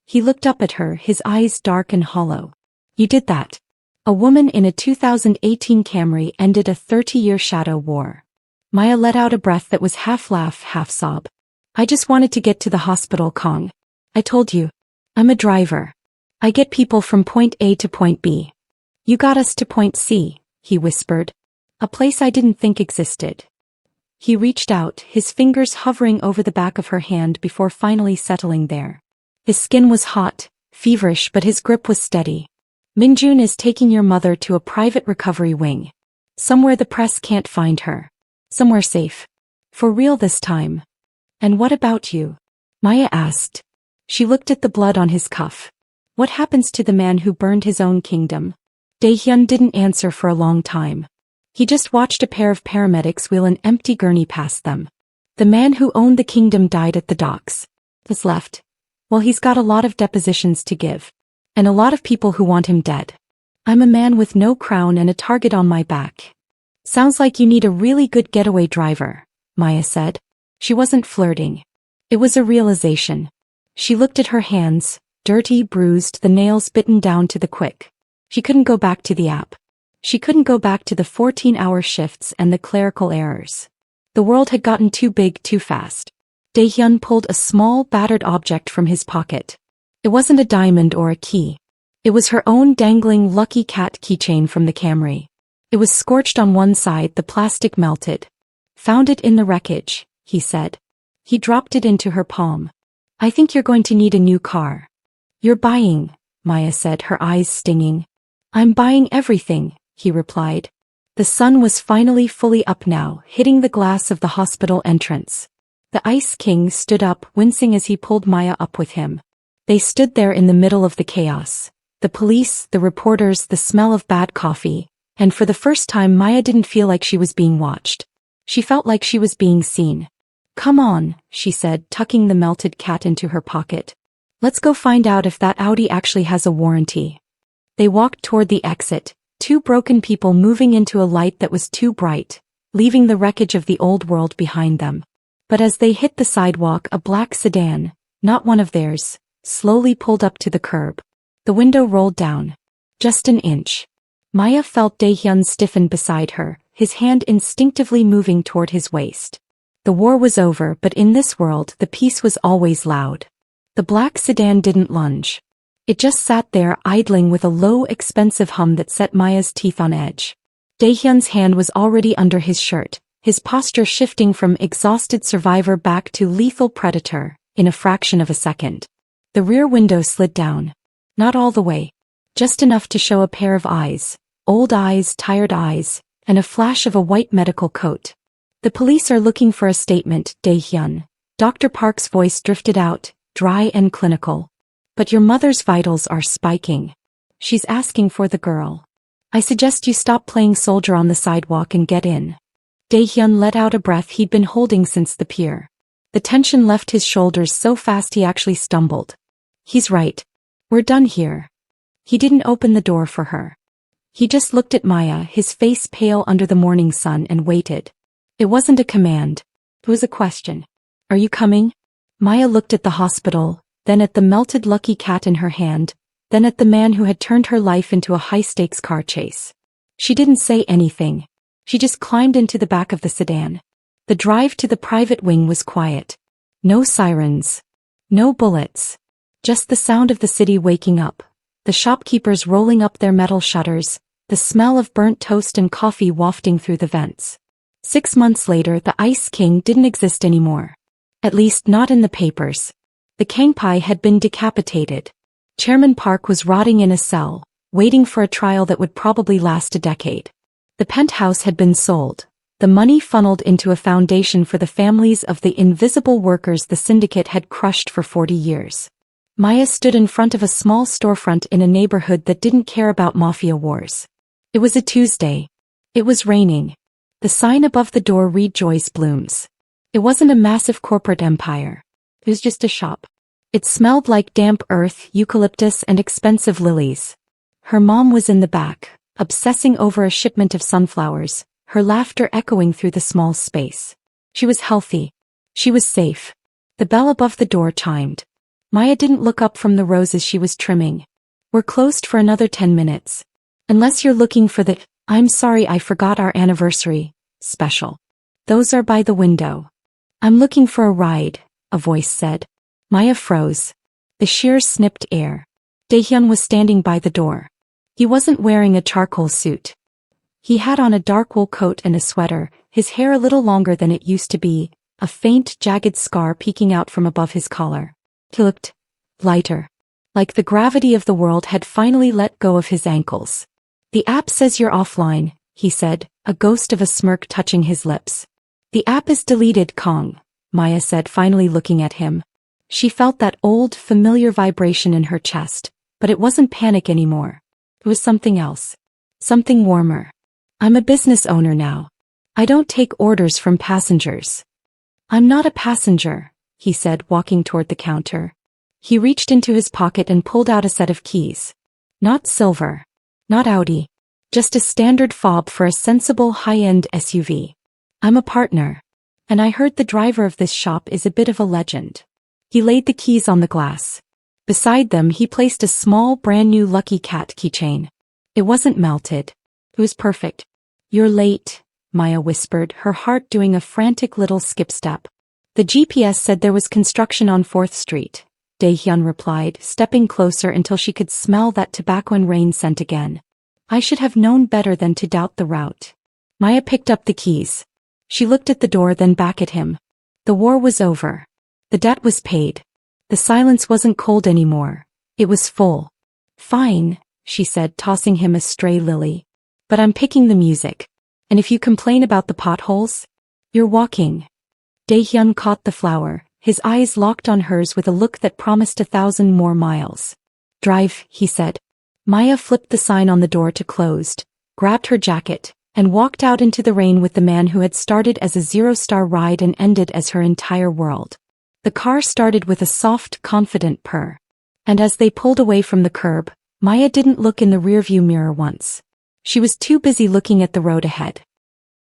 A: He looked up at her, his eyes dark and hollow. You did that. A woman in a 2018 Camry ended a 30-year shadow war. Maya let out a breath that was half laugh, half sob. I just wanted to get to the hospital, Kong. I told you. I'm a driver. I get people from point A to point B. You got us to point C, he whispered. A place I didn't think existed. He reached out, his fingers hovering over the back of her hand before finally settling there. His skin was hot, feverish, but his grip was steady. Minjun is taking your mother to a private recovery wing. Somewhere the press can't find her. Somewhere safe. For real this time. And what about you? Maya asked. She looked at the blood on his cuff. What happens to the man who burned his own kingdom? Daehyun didn't answer for a long time. He just watched a pair of paramedics wheel an empty gurney past them. The man who owned the kingdom died at the docks. What's left? Well, he's got a lot of depositions to give. And a lot of people who want him dead. I'm a man with no crown and a target on my back. Sounds like you need a really good getaway driver, Maya said. She wasn't flirting. It was a realization. She looked at her hands, dirty, bruised, the nails bitten down to the quick. She couldn't go back to the app. She couldn't go back to the 14-hour shifts and the clerical errors. The world had gotten too big too fast. Daehyun pulled a small, battered object from his pocket. It wasn't a diamond or a key. It was her own dangling Lucky Cat keychain from the Camry. It was scorched on one side, the plastic melted. Found it in the wreckage, he said. He dropped it into her palm. I think you're going to need a new car. You're buying, Maya said, her eyes stinging. I'm buying everything, he replied. The sun was finally fully up now, hitting the glass of the hospital entrance. The Ice King stood up, wincing as he pulled Maya up with him. They stood there in the middle of the chaos. The police, the reporters, the smell of bad coffee. And for the first time Maya didn't feel like she was being watched. She felt like she was being seen. Come on, she said, tucking the melted cat into her pocket. Let's go find out if that Audi actually has a warranty. They walked toward the exit, two broken people moving into a light that was too bright, leaving the wreckage of the old world behind them. But as they hit the sidewalk, a black sedan, not one of theirs, slowly pulled up to the curb. The window rolled down. Just an inch. Maya felt Daehyun stiffen beside her, his hand instinctively moving toward his waist. The war was over, but in this world the peace was always loud. The black sedan didn't lunge. It just sat there idling with a low, expensive hum that set Maya's teeth on edge. Daehyun's hand was already under his shirt, his posture shifting from exhausted survivor back to lethal predator, in a fraction of a second. The rear window slid down. Not all the way. Just enough to show a pair of eyes, old eyes, tired eyes, and a flash of a white medical coat. The police are looking for a statement, Daehyun. Dr. Park's voice drifted out, dry and clinical. But your mother's vitals are spiking. She's asking for the girl. I suggest you stop playing soldier on the sidewalk and get in. Daehyun let out a breath he'd been holding since the pier. The tension left his shoulders so fast he actually stumbled. He's right. We're done here. He didn't open the door for her. He just looked at Maya, his face pale under the morning sun, and waited. It wasn't a command. It was a question. Are you coming? Maya looked at the hospital, then at the melted Lucky Cat in her hand, then at the man who had turned her life into a high-stakes car chase. She didn't say anything. She just climbed into the back of the sedan. The drive to the private wing was quiet. No sirens. No bullets. Just the sound of the city waking up. The shopkeepers rolling up their metal shutters, the smell of burnt toast and coffee wafting through the vents. 6 months later, the Ice King didn't exist anymore. At least not in the papers. The Kangpai had been decapitated. Chairman Park was rotting in a cell, waiting for a trial that would probably last a decade. The penthouse had been sold. The money funneled into a foundation for the families of the invisible workers the syndicate had crushed for 40 years. Maya stood in front of a small storefront in a neighborhood that didn't care about Mafia wars. It was a Tuesday. It was raining. The sign above the door read Joyce Blooms. It wasn't a massive corporate empire. It was just a shop. It smelled like damp earth, eucalyptus, and expensive lilies. Her mom was in the back, obsessing over a shipment of sunflowers, her laughter echoing through the small space. She was healthy. She was safe. The bell above the door chimed. Maya didn't look up from the roses she was trimming. We're closed for another 10 minutes. Unless you're looking for the, I'm sorry I forgot our anniversary, special. Those are by the window. I'm looking for a ride, a voice said. Maya froze. The shears snipped air. Daehyun was standing by the door. He wasn't wearing a charcoal suit. He had on a dark wool coat and a sweater, his hair a little longer than it used to be, a faint, jagged scar peeking out from above his collar. He looked lighter. Like the gravity of the world had finally let go of his ankles. "The app says you're offline," he said, a ghost of a smirk touching his lips. "The app is deleted, Kong," Maya said, finally looking at him. She felt that old, familiar vibration in her chest, but it wasn't panic anymore. It was something else. Something warmer. "I'm a business owner now. I don't take orders from passengers." "I'm not a passenger," he said, walking toward the counter. He reached into his pocket and pulled out a set of keys. Not silver. Not Audi. Just a standard fob for a sensible high-end SUV. "I'm a partner. And I heard the driver of this shop is a bit of a legend." He laid the keys on the glass. Beside them he placed a small brand-new Lucky Cat keychain. It wasn't melted. It was perfect. "You're late," Maya whispered, her heart doing a frantic little skip-step. "The GPS said there was construction on 4th Street, Dae-hyun replied, stepping closer until she could smell that tobacco and rain scent again. "I should have known better than to doubt the route." Maya picked up the keys. She looked at the door, then back at him. The war was over. The debt was paid. The silence wasn't cold anymore. It was full. "Fine," she said, tossing him a stray lily. "But I'm picking the music. And if you complain about the potholes, you're walking." Dae-hyun caught the flower, his eyes locked on hers with a look that promised 1,000 more miles. "Drive," he said. Maya flipped the sign on the door to closed, grabbed her jacket, and walked out into the rain with the man who had started as a 0-star ride and ended as her entire world. The car started with a soft, confident purr. And as they pulled away from the curb, Maya didn't look in the rearview mirror once. She was too busy looking at the road ahead.